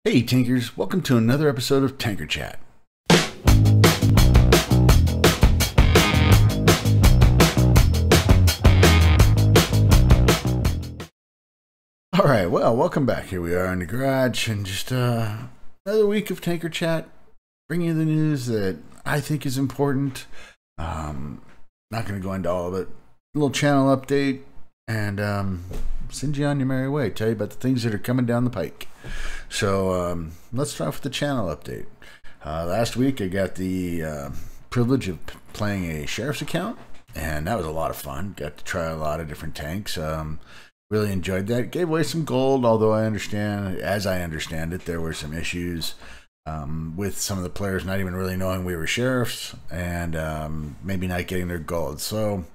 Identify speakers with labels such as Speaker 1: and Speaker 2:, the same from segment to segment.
Speaker 1: Hey Tankers, welcome to another episode of Tanker Chat. Alright, well, welcome back. Here we are in the garage and just another week of Tanker Chat, bringing you the news that I think is important. Not going to go into all of it. A little channel update and send you on your merry way. Tell you about the things that are coming down the pike. So let's start with the channel update. Last week I got the privilege of playing a sheriff's account, and that was a lot of fun. Got to try a lot of different tanks. Really enjoyed that. Gave away some gold, although as I understand it, there were some issues with some of the players not even really knowing we were sheriffs and maybe not getting their gold. So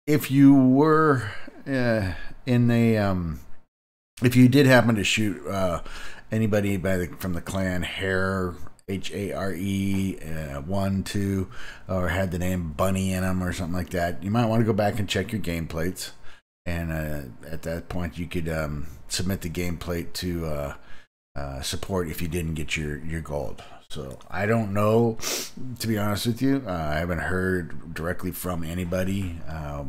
Speaker 1: if you were if you did happen to shoot anybody from the clan Hare, Hare 1, 2, or had the name Bunny in them or something like that, you might want to go back and check your game plates. And at that point, you could submit the game plate to support if you didn't get your gold. So I don't know, to be honest with you. I haven't heard directly from anybody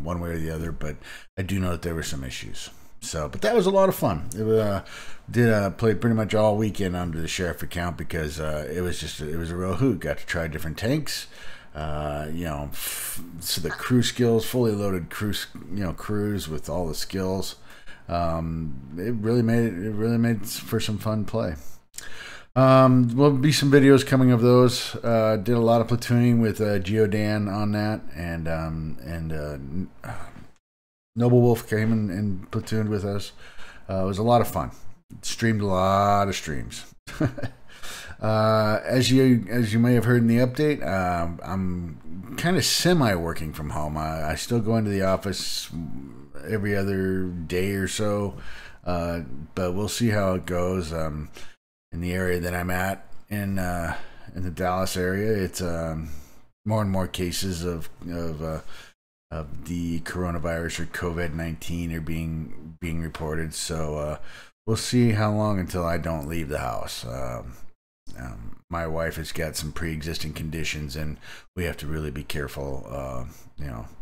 Speaker 1: one way or the other, but I do know that there were some issues. So, but that was a lot of fun. It played pretty much all weekend under the sheriff account because it was a real hoot. Got to try different tanks. So the crew skills, fully loaded crews with all the skills. It really made for some fun play. Will be some videos coming of those. Did a lot of platooning with Geodan on that, and Noble Wolf came and platooned with us. It was a lot of fun. Streamed a lot of streams. As you may have heard in the update, I'm kind of semi-working from home. I still go into the office every other day or so, but we'll see how it goes. In the area that I'm at in the Dallas area, it's more and more cases of the coronavirus or COVID-19 are being reported. So we'll see how long until I don't leave the house. My wife has got some pre-existing conditions, and we have to really be careful,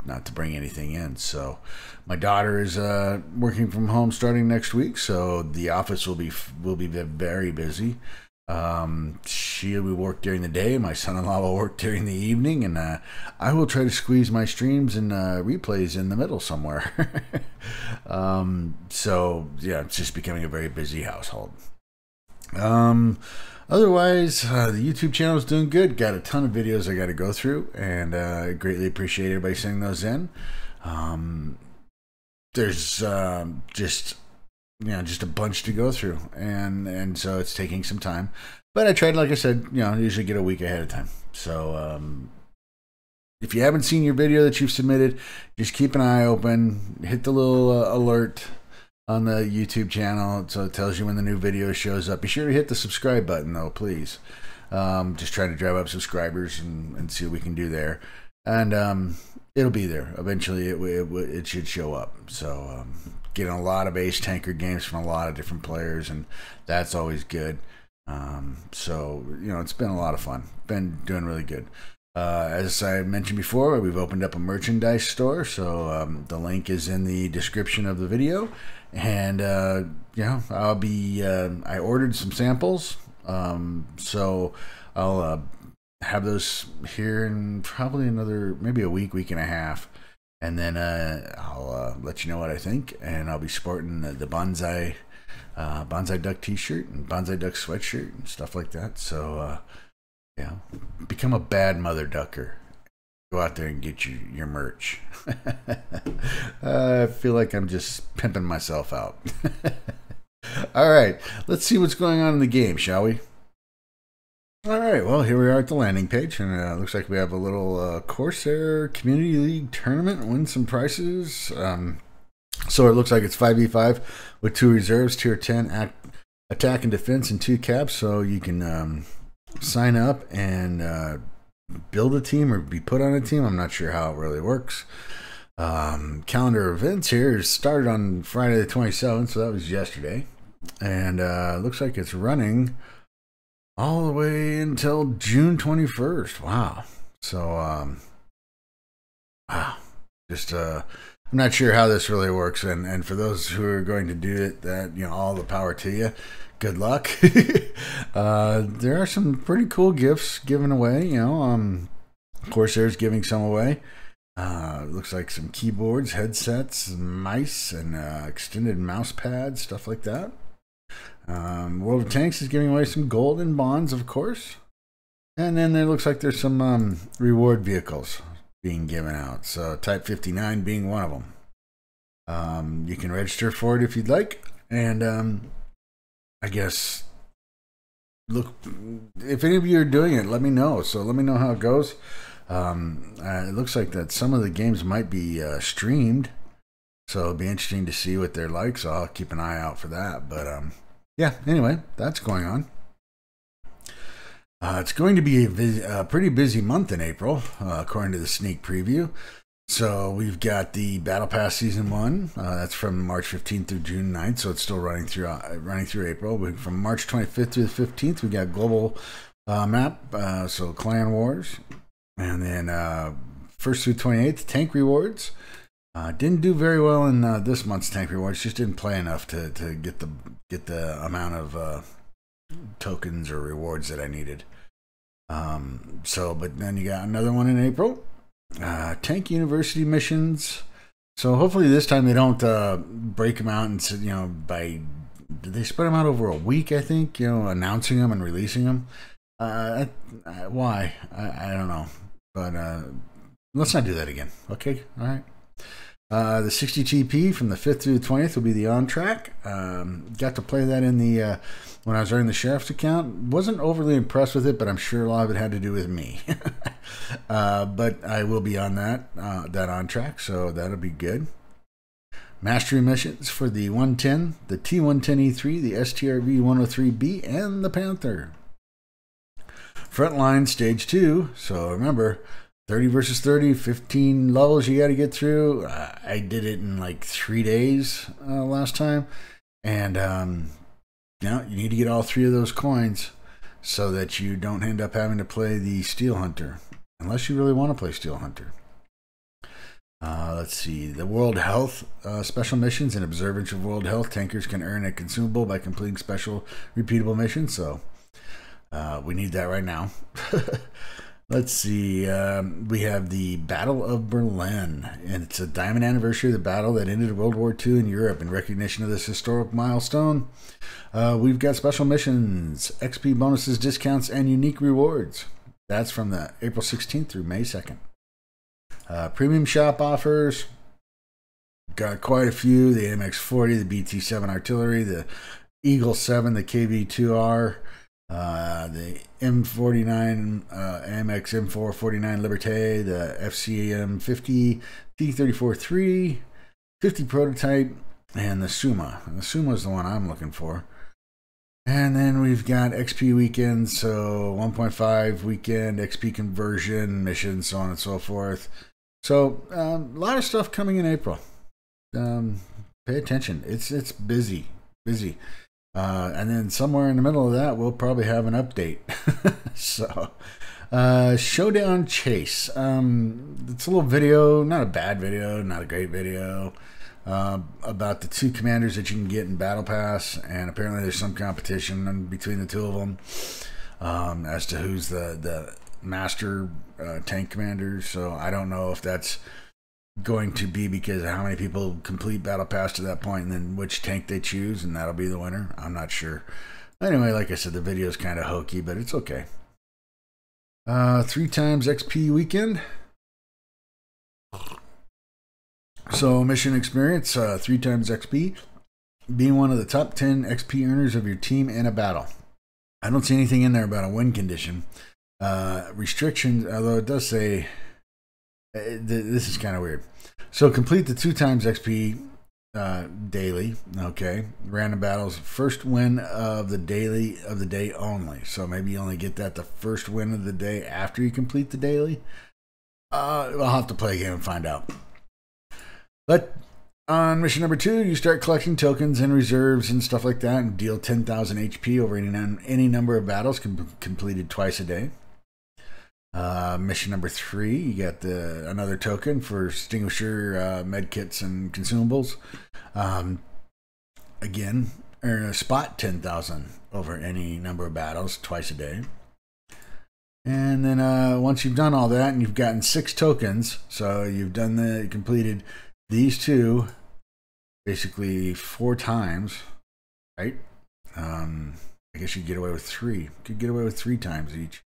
Speaker 1: not to bring anything in. So my daughter is working from home starting next week, so the office will be very busy. She will work during the day. My son-in-law will work during the evening, and I will try to squeeze my streams and replays in the middle somewhere. So yeah, it's just becoming a very busy household. Otherwise, the YouTube channel is doing good. Got a ton of videos I got to go through, and I greatly appreciate everybody sending those in. There's just a bunch to go through, and so it's taking some time. But I tried, like I said, usually get a week ahead of time. So if you haven't seen your video that you've submitted, just keep an eye open. Hit the little alert on the YouTube channel so it tells you when the new video shows up. Be sure to hit the subscribe button though, please. Just trying to drive up subscribers and see what we can do there. And it'll be there. Eventually it should show up. So getting a lot of ace tanker games from a lot of different players, and that's always good. So it's been a lot of fun. Been doing really good. As I mentioned before, we've opened up a merchandise store, so the link is in the description of the video. And I'll be I ordered some samples, so I'll have those here in probably maybe a week and a half, and then I'll let you know what I think. And I'll be sporting the Bonsai Duck t-shirt and Bonsai Duck sweatshirt and stuff like that. So become a bad mother ducker. Go out there and get your merch. I feel like I'm just pimping myself out. All right, let's see what's going on in the game, shall we? All right, well, here we are at the landing page, and it looks like we have a little Corsair Community League tournament. Win some prizes. So it looks like it's 5v5 with 2 reserves, tier 10 attack and defense, and 2 caps. So you can sign up and build a team or be put on a team. I'm not sure how it really works. Calendar events here started on Friday the 27th, so that was yesterday. and looks like it's running all the way until June 21st. Wow. So, wow. Just, I'm not sure how this really works. And for those who are going to do it, that, all the power to you. Good luck. There are some pretty cool gifts given away, Corsair's giving some away. Looks like some keyboards, headsets, mice, and extended mouse pads, stuff like that. World of Tanks is giving away some gold and bonds, of course. And then there looks like there's some reward vehicles being given out. So Type 59 being one of them. You can register for it if you'd like. And I guess, look, if any of you are doing it, let me know. So let me know how it goes. It looks like that some of the games might be streamed. So it'll be interesting to see what they're like. So I'll keep an eye out for that. But yeah, anyway, that's going on. It's going to be a pretty busy month in April, according to the sneak preview. So we've got the Battle Pass Season 1. That's from March 15th through June 9th, so it's still running through April. From March 25th through the 15th, we got Global Map, so Clan Wars. And then 1st through 28th, Tank Rewards. Didn't do very well in this month's Tank Rewards. Just didn't play enough to get the amount of tokens or rewards that I needed. But then you got another one in April. Tank University missions. So hopefully this time they don't break them out and did they spread them out over a week? I think announcing them and releasing them. Why? I don't know, but let's not do that again. Okay, all right. The 60 TP from the 5th through the 20th will be the on track. Got to play that in the when I was running the Sheriff's account. Wasn't overly impressed with it, but I'm sure a lot of it had to do with me. But I will be on that on track, so that'll be good. Mastery missions for the 110, the T110E3, the STRV 103B, and the Panther. Frontline Stage 2, so remember, 30 versus 30, 15 levels you got to get through. I did it in like 3 days last time. And now you need to get all 3 of those coins so that you don't end up having to play the Steel Hunter. Unless you really want to play Steel Hunter. Let's see. The World Health special missions. In observance of World Health, tankers can earn a consumable by completing special repeatable missions. So we need that right now. Let's see. We have the Battle of Berlin, and it's a diamond anniversary of the battle that ended World War II in Europe. In recognition of this historic milestone, we've got special missions, XP bonuses, discounts, and unique rewards. That's from the April 16th through May 2nd. Premium shop offers. Got quite a few. The MX-40, the BT-7 artillery, the Eagle 7, the KV-2R, the M49, AMX M449 Liberté, the FCM50, T-34-3, 50 prototype, and the Suma. And the Suma is the one I'm looking for. And then we've got XP weekends, so 1.5 weekend, XP conversion, missions, so on and so forth. So a lot of stuff coming in April. Pay attention. It's busy. And then somewhere in the middle of that, we'll probably have an update. So, Showdown Chase. It's a little video, not a bad video, not a great video, about the 2 commanders that you can get in Battle Pass. And apparently there's some competition between the 2 of them as to who's the master tank commander. So I don't know if that's going to be because of how many people complete Battle Pass to that point and then which tank they choose, and that'll be the winner. I'm not sure. Anyway, like I said, the video is kind of hokey, but it's okay. 3 times XP weekend. So mission experience, 3 times XP. Being one of the top 10 XP earners of your team in a battle. I don't see anything in there about a win condition. Restrictions, although it does say this is kind of weird. So complete the 2 times XP daily. Okay, random battles. First win of the day only. So maybe you only get that the first win of the day after you complete the daily. I'll have to play a game and find out. But On mission number 2, you start collecting tokens and reserves and stuff like that, and deal 10,000 HP over any number of battles completed twice a day. Mission number 3, you got another token for extinguisher medkits and consumables. Again, earn a spot 10,000 over any number of battles twice a day. And then once you've done all that and you've gotten 6 tokens, so you've completed these 2 basically 4 times, right? I guess you could get away with 3. You could get away with 3 times each.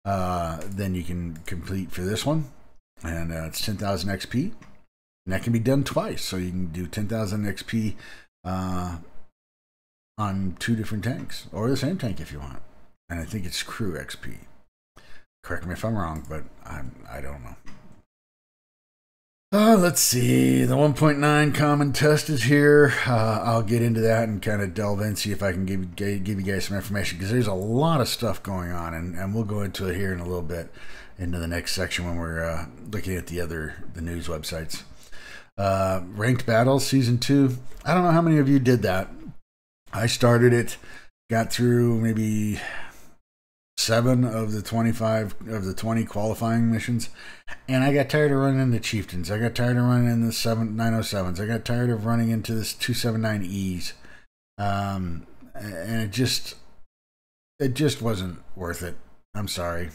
Speaker 1: Then you can complete for this one, and it's 10,000 XP, and that can be done twice. So you can do 10,000 XP on 2 different tanks, or the same tank if you want. And I think it's crew XP. Correct me if I'm wrong, but I don't know. Let's see. The 1.9 common test is here. I'll get into that and kind of delve in, see if I can give you guys some information, because there's a lot of stuff going on, and we'll go into it here in a little bit into the next section when we're looking at the news websites. Ranked Battles Season 2. I don't know how many of you did that. I started it, got through maybe 7 of the 20 qualifying missions, and I got tired of running into chieftains. I got tired of running into the 907s. I got tired of running into this 279Es, and it just wasn't worth it. I'm sorry.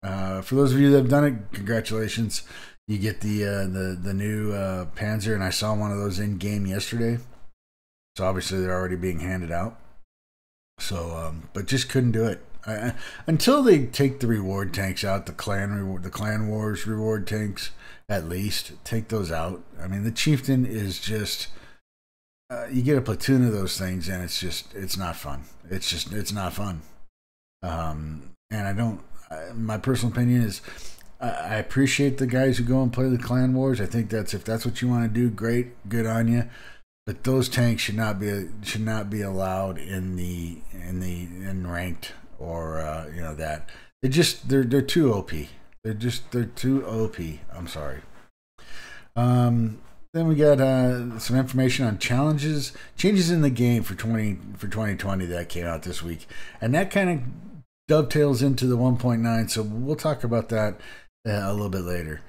Speaker 1: For those of you that have done it, congratulations. You get the new Panzer, and I saw one of those in game yesterday. So obviously they're already being handed out. So, but just couldn't do it. Until they take the reward tanks out, the clan wars reward tanks, at least take those out. I mean, the chieftain is just you get a platoon of those things, and it's not fun. It's not fun. And I don't. My personal opinion is, I appreciate the guys who go and play the clan wars. I think if that's what you want to do, great, good on you. But those tanks should not be allowed in ranked. Or that they're too OP. They're too OP. I'm sorry. Then we got some information on changes in the game for 2020 that came out this week, and that kind of dovetails into the 1.9. So we'll talk about that a little bit later.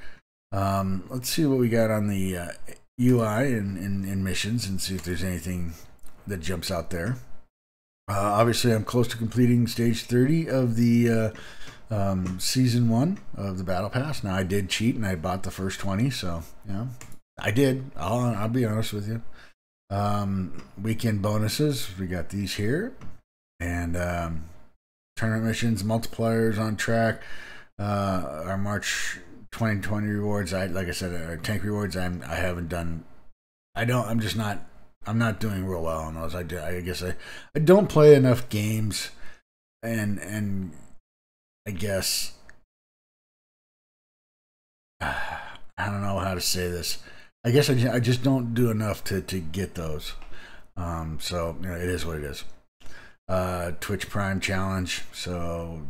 Speaker 1: Let's see what we got on the UI and missions, and see if there's anything that jumps out there. Obviously, I'm close to completing stage 30 of the season 1 of the Battle Pass. Now, I did cheat and I bought the first 20, so I did. I'll be honest with you. Weekend bonuses, we got these here, and tournament missions, multipliers on track. Our March 2020 rewards. Like I said, our tank rewards. I haven't done. I'm not doing real well on those. I guess I don't play enough games, and I guess I don't know how to say this. I guess I just don't do enough to get those. So it is what it is. Twitch Prime Challenge. So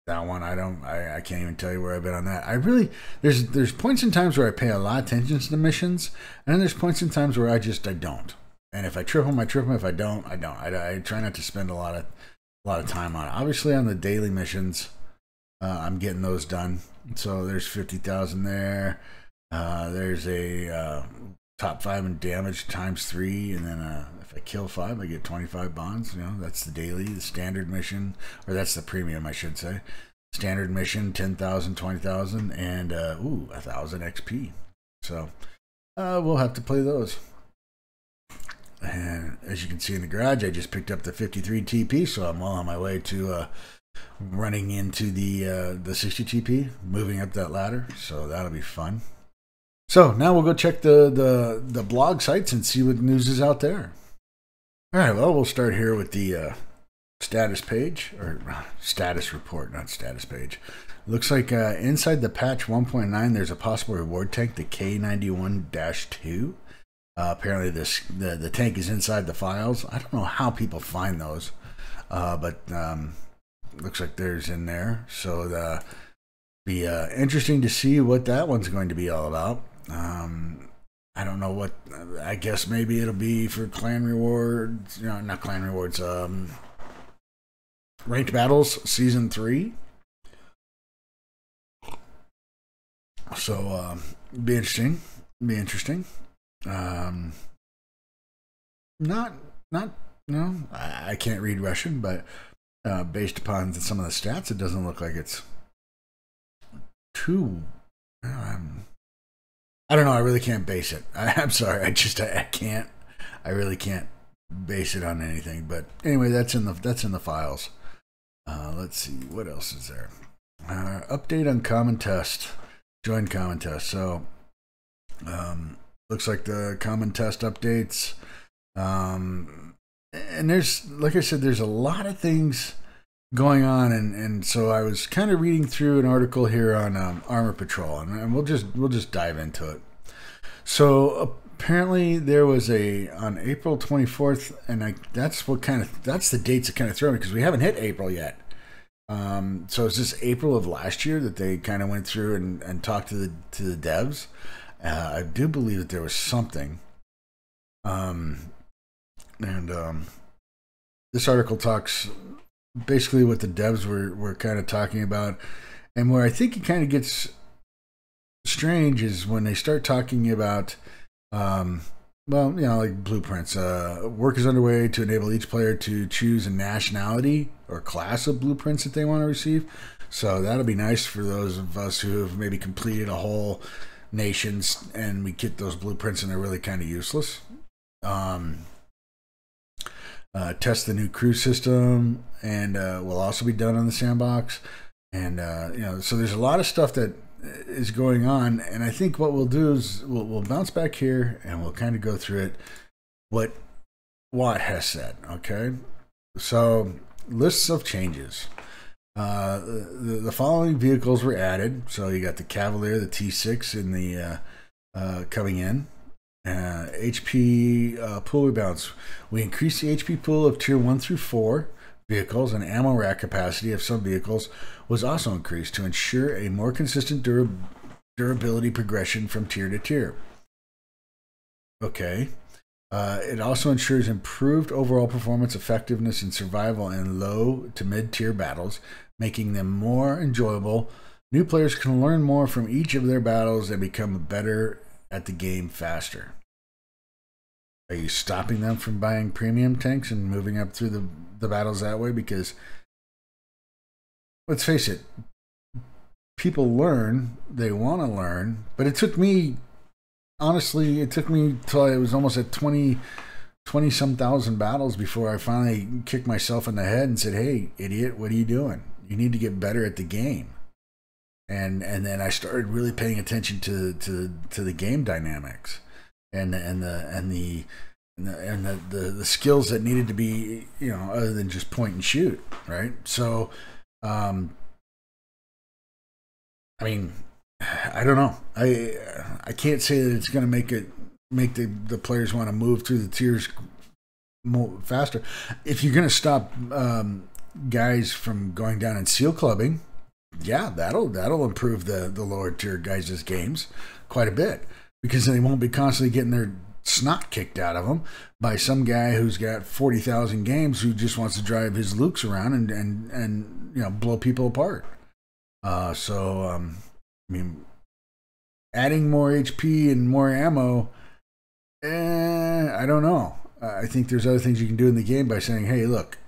Speaker 1: that one I can't even tell you where I've been on that. There's points and times where I pay a lot of attention to the missions, and then there's points and times where I don't. And if I trip them, I trip them. If I don't, I don't. I try not to spend a lot of time on it. Obviously, on the daily missions, I'm getting those done. So there's 50,000 there. There's a top 5 in damage ×3, and then if I kill 5, I get 25 bonds. That's the daily, the standard mission, or that's the premium, I should say. Standard mission, 10,000, 20,000, and 1,000 XP. So we'll have to play those. And as you can see in the garage, I just picked up the 53 TP, so I'm well on my way to running into the 60 TP, moving up that ladder. So that'll be fun. So now we'll go check the blog sites and see what news is out there. All right, well, we'll start here with the status page, or status report, not status page. Looks like inside the patch 1.9, there's a possible reward tank, the K91-2. Apparently the tank is inside the files. I don't know how people find those, but looks like there's in there. So it'll be interesting to see what that one's going to be all about. I don't know what. I guess maybe it'll be for clan rewards. You know, not clan rewards. Ranked battles season 3. So be interesting. Be interesting. Not no. I can't read Russian, but based upon some of the stats, it doesn't look like it's too. I don't know. I really can't base it. I'm sorry. I can't. I really can't base it on anything. But anyway, that's in the files. Let's see what else is there. Update on common test. Join common test. So looks like the common test updates. And there's, like I said, there's a lot of things going on, and so I was kind of reading through an article here on Armor Patrol, and we'll just dive into it. So apparently there was on April 24th, and that's the dates that kind of throw me, because we haven't hit April yet. So it's just April of last year that they kind of went through and talked to the devs. I do believe that there was something. This article talks basically what the devs were kind of talking about, and where I think it kind of gets strange is when they start talking about, like blueprints. Work is underway to enable each player to choose a nationality or class of blueprints that they want to receive. So that'll be nice for those of us who have maybe completed a whole nations and we get those blueprints and they're really kind of useless. Test the new crew system, and will also be done on the sandbox. And so there's a lot of stuff that is going on, and I think what we'll do is we'll bounce back here and we'll kind of go through it. What Watt has said. Okay, so lists of changes. The following vehicles were added. So you got the Cavalier, the T6 in the coming in. HP pool rebalance. We increased the HP pool of tier 1 through 4 vehicles, and ammo rack capacity of some vehicles was also increased to ensure a more consistent durability progression from tier to tier. Okay. It also ensures improved overall performance, effectiveness, and survival in low to mid-tier battles, making them more enjoyable. New players can learn more from each of their battles and become better at the game faster. Are you stopping them from buying premium tanks and moving up through the battles that way? Because let's face it, people learn, they want to learn, but it took me, honestly, till I was almost at 20 some thousand battles before I finally kicked myself in the head and said, hey, idiot, what are you doing? You need to get better at the game. And then I started really paying attention to the game dynamics and the skills that needed to be, other than just point and shoot, right? So, I mean, I don't know. I can't say that it's going to make the players want to move through the tiers more faster. If you're going to stop guys from going down and seal clubbing, yeah, that'll improve the lower tier guys' games quite a bit, because they won't be constantly getting their snot kicked out of them by some guy who's got 40,000 games who just wants to drive his Lukes around and blow people apart. I mean, adding more HP and more ammo, I don't know. I think there's other things you can do in the game by saying, hey, look,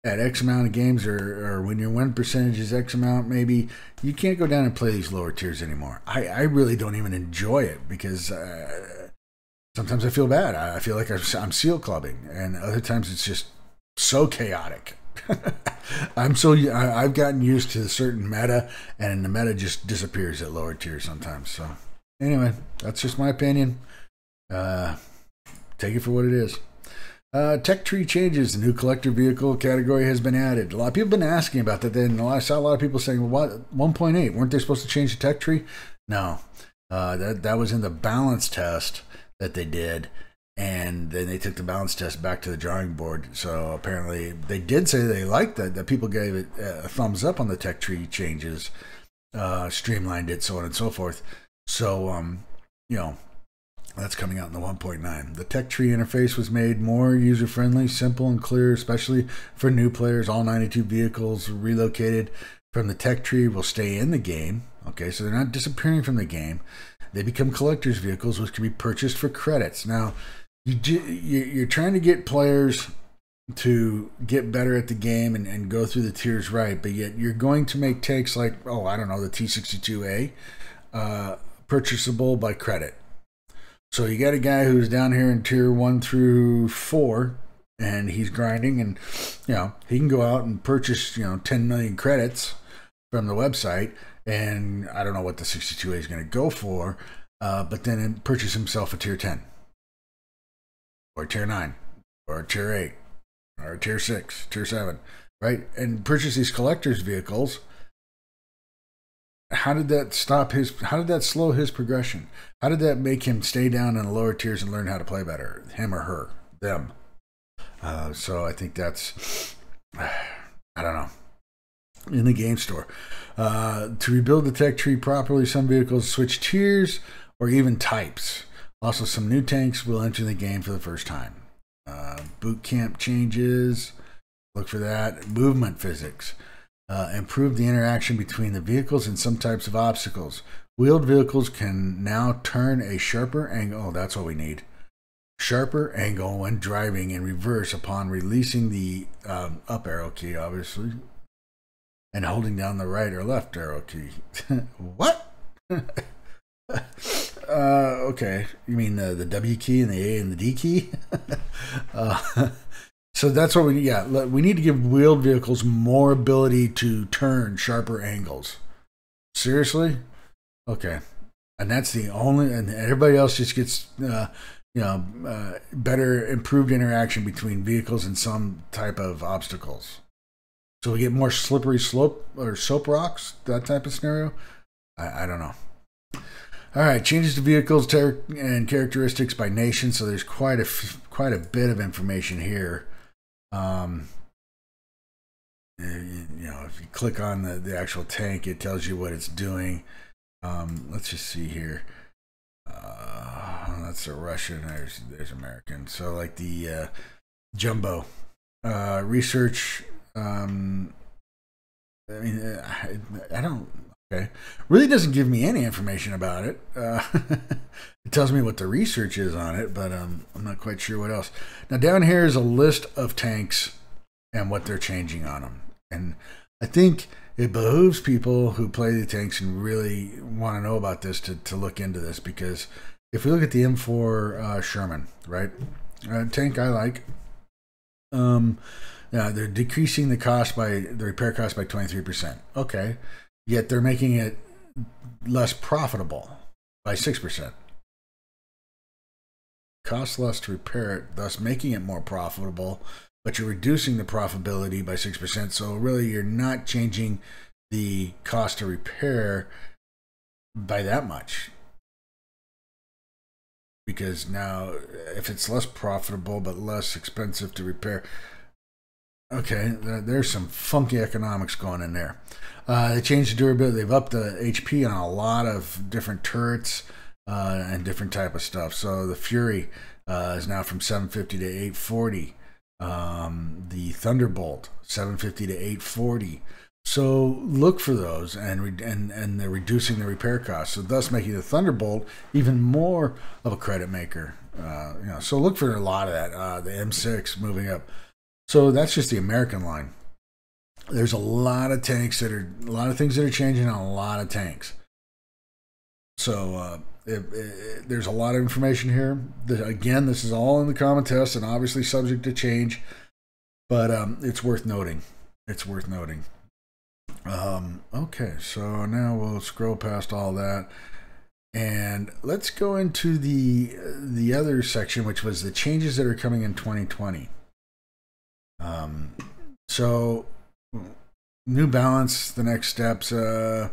Speaker 1: at X amount of games, or when your win percentage is X amount, maybe you can't go down and play these lower tiers anymore. I really don't even enjoy it, because sometimes I feel bad. I feel like I'm seal clubbing, and other times it's just so chaotic. I've gotten used to a certain meta, and the meta just disappears at lower tiers sometimes. So anyway, that's just my opinion. Take it for what it is. Tech tree changes. The new collector vehicle category has been added. A lot of people have been asking about that. Then I saw a lot of people saying, well, what, 1.8, weren't they supposed to change the tech tree? No. That was in the balance test that they did, and then they took the balance test back to the drawing board. So apparently they did say they liked that people gave it a thumbs up on the tech tree changes, streamlined it, so on and so forth. So, That's coming out in the 1.9. The tech tree interface was made more user-friendly, simple, and clear, especially for new players. All 92 vehicles relocated from the tech tree will stay in the game. Okay, so they're not disappearing from the game. They become collector's vehicles, which can be purchased for credits. Now, you're trying to get players to get better at the game and go through the tiers right, but yet you're going to make tanks like, oh, I don't know, the T-62A purchasable by credit. So you got a guy who's down here in tier 1 through 4, and he's grinding, and he can go out and purchase 10 million credits from the website, and I don't know what the 62A is going to go for, but then purchase himself a tier 10 or tier 9 or tier 8 or tier 6, tier 7, right? And purchase these collector's vehicles. How did that slow his progression? How did that make him stay down in the lower tiers and learn how to play better? Him or her? Them. So I think that's, I don't know. In the game store. To rebuild the tech tree properly, some vehicles switch tiers or even types. Also, some new tanks will enter the game for the first time. Boot camp changes. Look for that. Movement physics. Improve the interaction between the vehicles and some types of obstacles. Wheeled vehicles can now turn a sharper angle. Oh, that's what we need. Sharper angle when driving in reverse upon releasing the up arrow key, obviously, and holding down the right or left arrow key. What? Okay. You mean the W key and the A and the D key? So that's what we need. Yeah, we need to give wheeled vehicles more ability to turn sharper angles. Seriously? Okay. And that's the only, and everybody else just gets, better, improved interaction between vehicles and some type of obstacles. So we get more slippery slope or soap rocks, that type of scenario. I don't know. All right, changes to vehicles and characteristics by nation. So there's quite a bit of information here. If you click on the actual tank, it tells you what it's doing. Let's just see here. That's a Russian. There's American. So like the Jumbo research. I don't. Okay, really doesn't give me any information about it. It tells me what the research is on it, but I'm not quite sure what else. Now down here is a list of tanks and what they're changing on them, and I think it behooves people who play the tanks and really want to know about this to look into this, because if we look at the M4 Sherman, right, tank I like. They're decreasing the repair cost by 23%. Okay. Yet they're making it less profitable by 6%. Costs less to repair it, thus making it more profitable, but you're reducing the profitability by 6%. So really, you're not changing the cost to repair by that much. Because now, if it's less profitable but less expensive to repair, okay, there's some funky economics going in there. They changed the durability. They've upped the HP on a lot of different turrets and different type of stuff. So the Fury is now from 750 to 840. The Thunderbolt 750 to 840. So look for those, and they're reducing the repair costs, so thus making the Thunderbolt even more of a credit maker. So look for a lot of that. The M6 moving up. So that's just the American line. There's a lot of things that are changing on a lot of tanks. So there's a lot of information here. Again, this is all in the common test and obviously subject to change, but it's worth noting. It's worth noting. Okay, so now we'll scroll past all that, and let's go into the other section, which was the changes that are coming in 2020. So New Balance, the next steps, that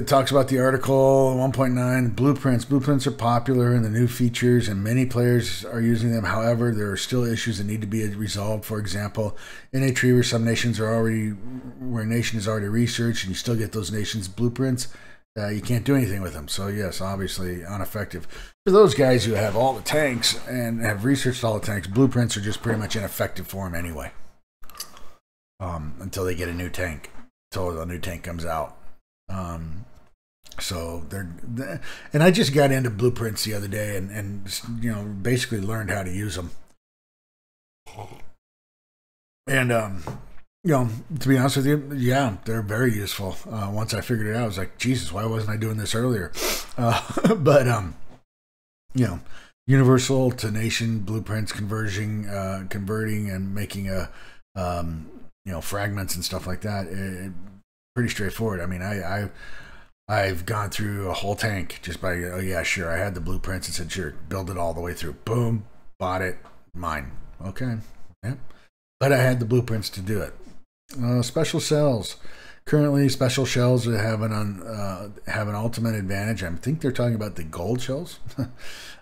Speaker 1: talks about the article 1.9 blueprints. Blueprints are popular and the new features, and many players are using them. However, there are still issues that need to be resolved. For example, in a tree where a nation is already researched, and you still get those nations' blueprints, you can't do anything with them. So yes, obviously ineffective. For those guys who have all the tanks and have researched all the tanks, blueprints are just pretty much ineffective for them anyway. Until they get a new tank, until the new tank comes out. So and I just got into blueprints the other day and basically learned how to use them. And to be honest with you, yeah, they're very useful. Once I figured it out, I was like, Jesus, why wasn't I doing this earlier? But universal to nation blueprints, converting and making fragments and stuff like that. Pretty straightforward. I mean, I've gone through a whole tank just by, oh yeah, sure, I had the blueprints and said, sure, build it all the way through. Boom, bought it, mine. Okay, yeah. But I had the blueprints to do it. Special cells. Currently, special shells have an ultimate advantage. I think they're talking about the gold shells.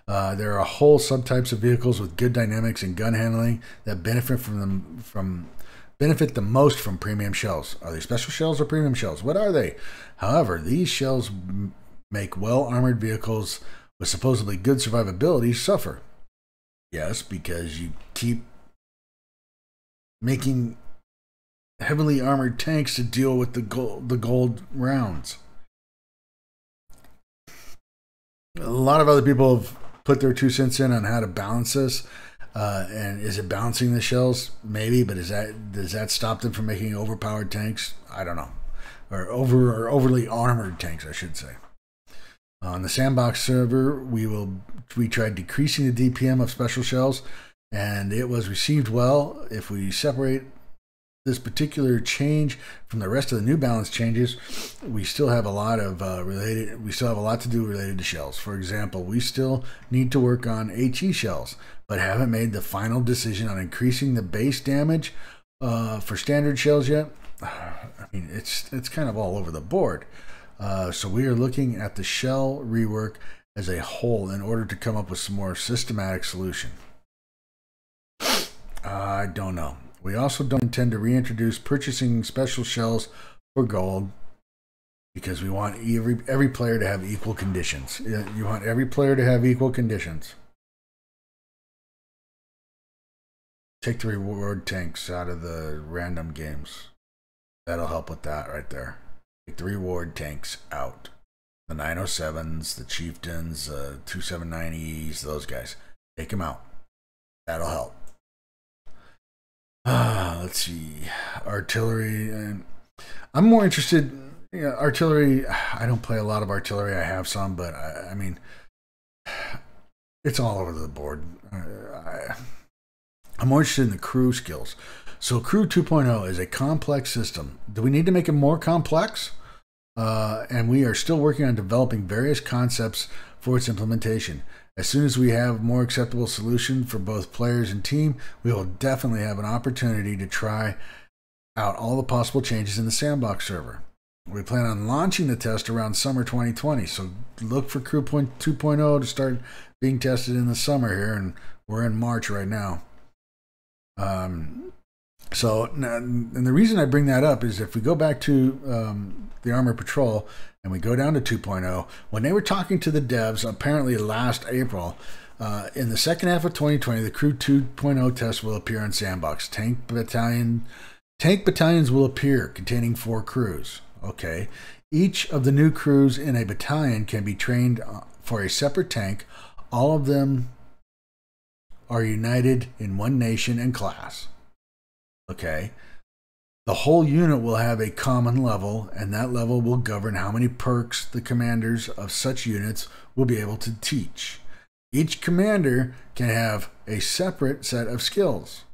Speaker 1: There are a whole subtypes of vehicles with good dynamics and gun handling that benefit benefit the most from premium shells. Are they special shells or premium shells? What are they? However, these shells make well-armored vehicles with supposedly good survivability suffer. Yes, because you keep making heavily armored tanks to deal with the gold rounds. A lot of other people have put their 2 cents in on how to balance this. And is it balancing the shells? Maybe, but does that stop them from making overpowered tanks? I don't know. Or overly armored tanks, I should say. On the sandbox server, we tried decreasing the DPM of special shells, and it was received well. If we separate this particular change from the rest of the New Balance changes, we still have a lot of to do related to shells. For example, we still need to work on HE shells, but haven't made the final decision on increasing the base damage for standard shells yet. I mean, it's kind of all over the board. So we are looking at the shell rework as a whole in order to come up with some more systematic solution. I don't know. We also don't intend to reintroduce purchasing special shells for gold because we want every player to have equal conditions. You want every player to have equal conditions. Take the reward tanks out of the random games. That'll help with that right there. Take the reward tanks out. The 907s, the Chieftains, 279Es, those guys. Take them out. That'll help. Let's see. Artillery. I'm more interested. Artillery. I don't play a lot of artillery. I have some, but I mean, it's all over the board. I'm more interested in the crew skills. So Crew 2.0 is a complex system. Do we need to make it more complex? And we are still working on developing various concepts for its implementation. As soon as we have a more acceptable solution for both players and team, we will definitely have an opportunity to try out all the possible changes in the sandbox server. We plan on launching the test around summer 2020, so look for Crew 2.0 to start being tested in the summer here, and we're in March right now. And the reason I bring that up is if we go back to the Armored Patrol and we go down to 2.0, when they were talking to the devs, apparently last April, in the second half of 2020, the Crew 2.0 test will appear on Sandbox. Tank battalions will appear, containing 4 crews. Okay. Each of the new crews in a battalion can be trained for a separate tank. All of them are united in one nation and class. Okay. The whole unit will have a common level, and that level will govern how many perks the commanders of such units will be able to teach. Each commander can have a separate set of skills.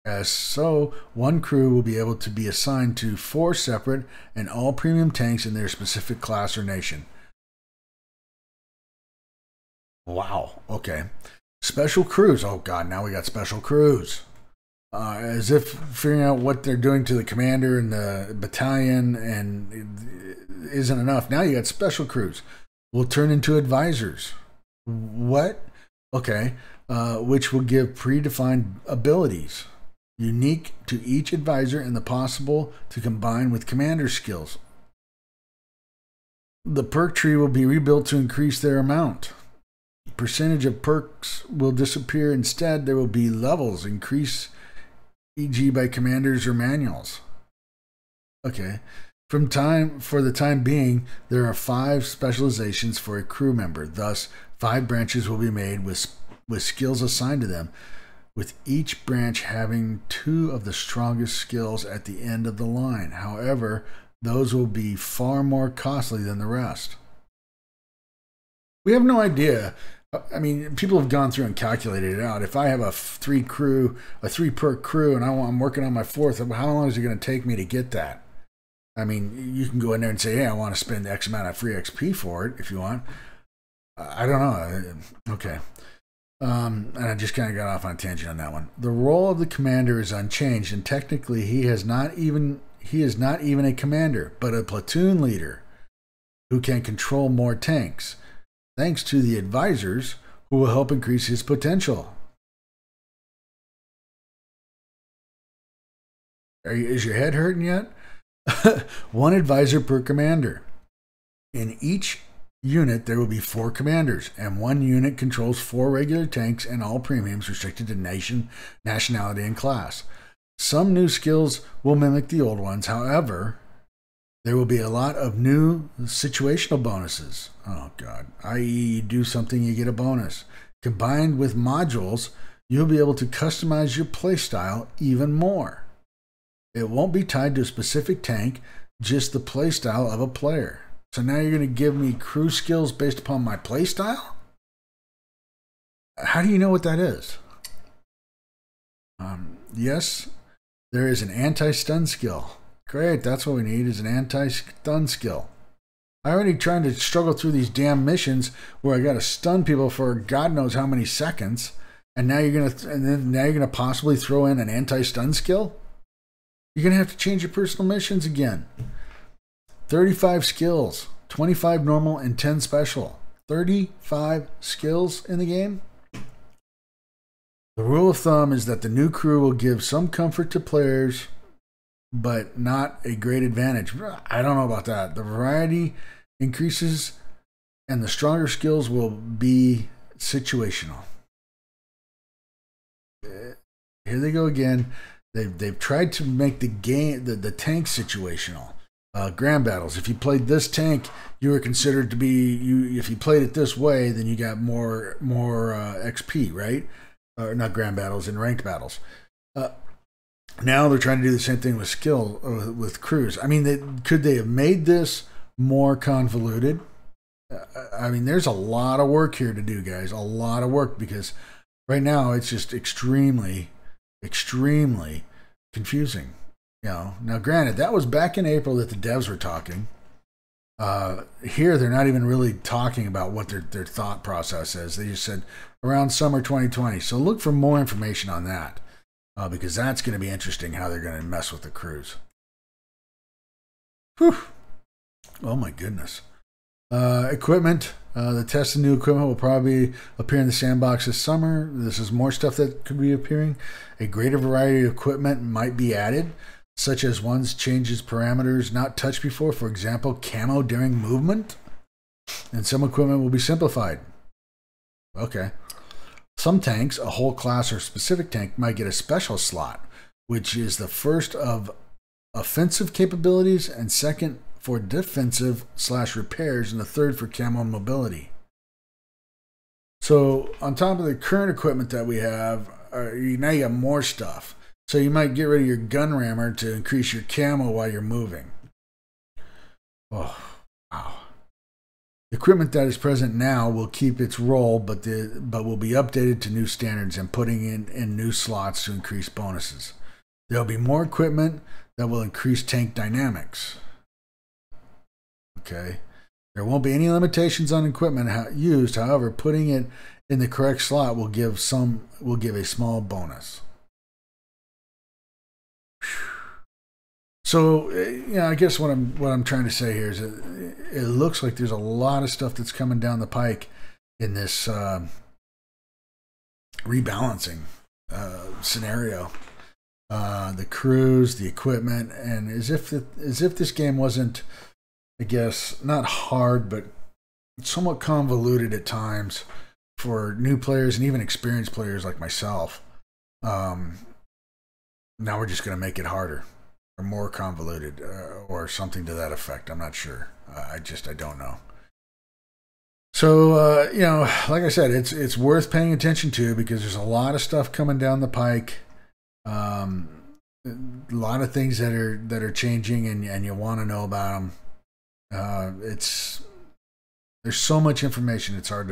Speaker 1: As so, one crew will be able to be assigned to 4 separate and all premium tanks in their specific class or nation. Wow, okay. Special crews. Oh god, now we got special crews. As if figuring out what they're doing to the commander and the battalion and isn't enough. Now you got special crews. Will turn into advisors. What? Okay. Which will give predefined abilities, unique to each advisor and the possible to combine with commander skills. The perk tree will be rebuilt to increase their amount. Percentage of perks will disappear. Instead, there will be levels increase, e.g. by commanders or manuals. Okay. For the time being, there are 5 specializations for a crew member. Thus, 5 branches will be made with skills assigned to them, with each branch having 2 of the strongest skills at the end of the line. However, those will be far more costly than the rest. We have no idea. I mean, people have gone through and calculated it out. If I have a 3 perk crew, and I'm working on my 4th, how long is it going to take me to get that? I mean, you can go in there and say, hey, I want to spend X amount of free XP for it if you want. I don't know. Okay. And I just kind of got off on a tangent on that one. The role of the commander is unchanged, and technically he is not even a commander, but a platoon leader who can control more tanks, thanks to the advisors who will help increase his potential. Is your head hurting yet? 1 advisor per commander. In each unit, there will be 4 commanders, and 1 unit controls 4 regular tanks and all premiums restricted to nationality, and class. Some new skills will mimic the old ones. However, there will be a lot of new situational bonuses. Oh, God. I.e., you do something, you get a bonus. Combined with modules, you'll be able to customize your playstyle even more. It won't be tied to a specific tank, just the playstyle of a player. So now you're going to give me crew skills based upon my playstyle? How do you know what that is? Yes, there is an anti-stun skill. Great, that's what we need, is an anti-stun skill. I already trying to struggle through these damn missions where I got to stun people for God knows how many seconds, and now you're gonna possibly throw in an anti-stun skill? You're going to have to change your personal missions again. 35 skills, 25 normal, and 10 special. 35 skills in the game? The rule of thumb is that the new crew will give some comfort to players, but not a great advantage. I don't know about that. The variety increases, and the stronger skills will be situational. Here they go again. They've tried to make the game the tank situational. Grand battles. If you played this tank, you were considered to be If you played it this way, then you got more XP, right? Or not grand battles, in ranked battles. Now they're trying to do the same thing with crews. I mean, could they have made this more convoluted? I mean, there's a lot of work here to do, guys. A lot of work, because right now it's just extremely confusing. Now granted, that was back in April that the devs were talking. Here they're not even really talking about what their thought process is. They just said around summer 2020. So look for more information on that, because that's going to be interesting how they're going to mess with the crews. Whew. Oh my goodness. Equipment. The test of new equipment will probably appear in the sandbox this summer. This is more stuff that could be appearing. A greater variety of equipment might be added, such as ones changes parameters not touched before. For example, camo during movement. And some equipment will be simplified. Okay. Some tanks, a whole class or specific tank, might get a special slot, which is the first of offensive capabilities and second for defensive/repairs, and the third for camo and mobility. So on top of the current equipment that we have, now you got more stuff. So you might get rid of your gun rammer to increase your camo while you're moving. Oh, wow. The equipment that is present now will keep its role, but will be updated to new standards and putting in new slots to increase bonuses. There will be more equipment that will increase tank dynamics. Okay. There won't be any limitations on equipment used. However, putting it in the correct slot will give a small bonus. So, I guess what I'm trying to say here is that it looks like there's a lot of stuff that's coming down the pike in this rebalancing scenario. The crews, the equipment, and as if this game wasn't I guess, not hard, but somewhat convoluted at times for new players and even experienced players like myself. Um, Now we're just going to make it harder or more convoluted or something to that effect. I'm not sure. I don't know. So like I said, it's worth paying attention to because there's a lot of stuff coming down the pike. Um, a lot of things that are changing, and you want to know about them. There's so much information. It's hard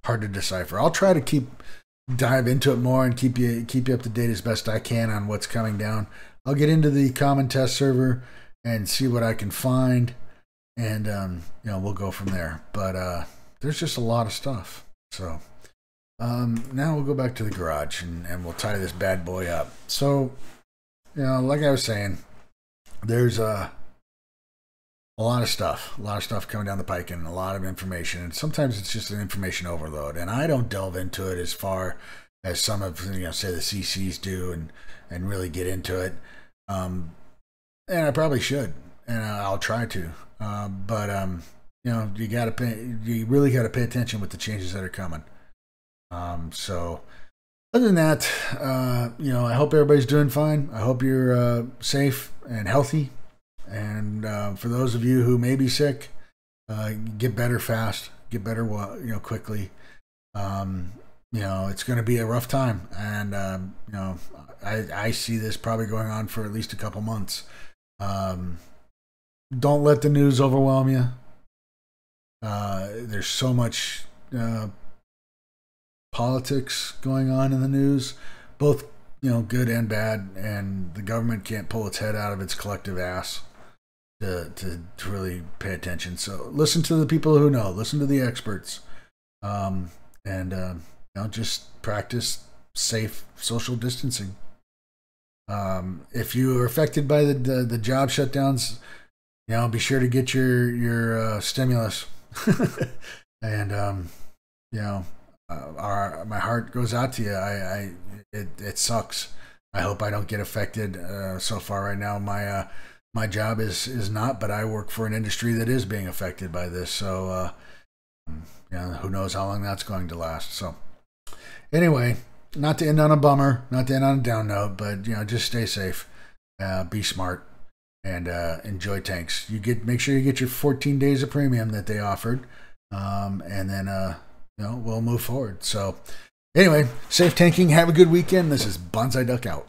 Speaker 1: to decipher. I'll try to dive into it more and keep you up to date as best I can on what's coming down. I'll get into the common test server and see what I can find, and we'll go from there. But there's just a lot of stuff. So now we'll go back to the garage and we'll tie this bad boy up. So like I was saying, there's a lot of stuff coming down the pike, and a lot of information. And sometimes it's just an information overload. And I don't delve into it as far as some of say the CCs do, and really get into it. And I probably should, and I'll try to. But you really got to pay attention with the changes that are coming. So other than that, I hope everybody's doing fine. I hope you're safe and healthy. And for those of you who may be sick, get better fast, get better, quickly. It's going to be a rough time, and I see this probably going on for at least a couple months. Don't let the news overwhelm you. There's so much politics going on in the news, both good and bad, and the government can't pull its head out of its collective ass to really pay attention. So listen to the people who know, listen to the experts, and just practice safe social distancing. If you are affected by the job shutdowns, be sure to get your stimulus. And my heart goes out to you. It sucks. I hope I don't get affected. So far right now, my job is not, but I work for an industry that is being affected by this. So who knows how long that's going to last. So anyway, not to end on a bummer, not to end on a down note, but just stay safe, be smart, and enjoy tanks. Make sure you get your 14 days of premium that they offered, and then we'll move forward. So anyway, safe tanking. Have a good weekend. This is Bonsai Duck out.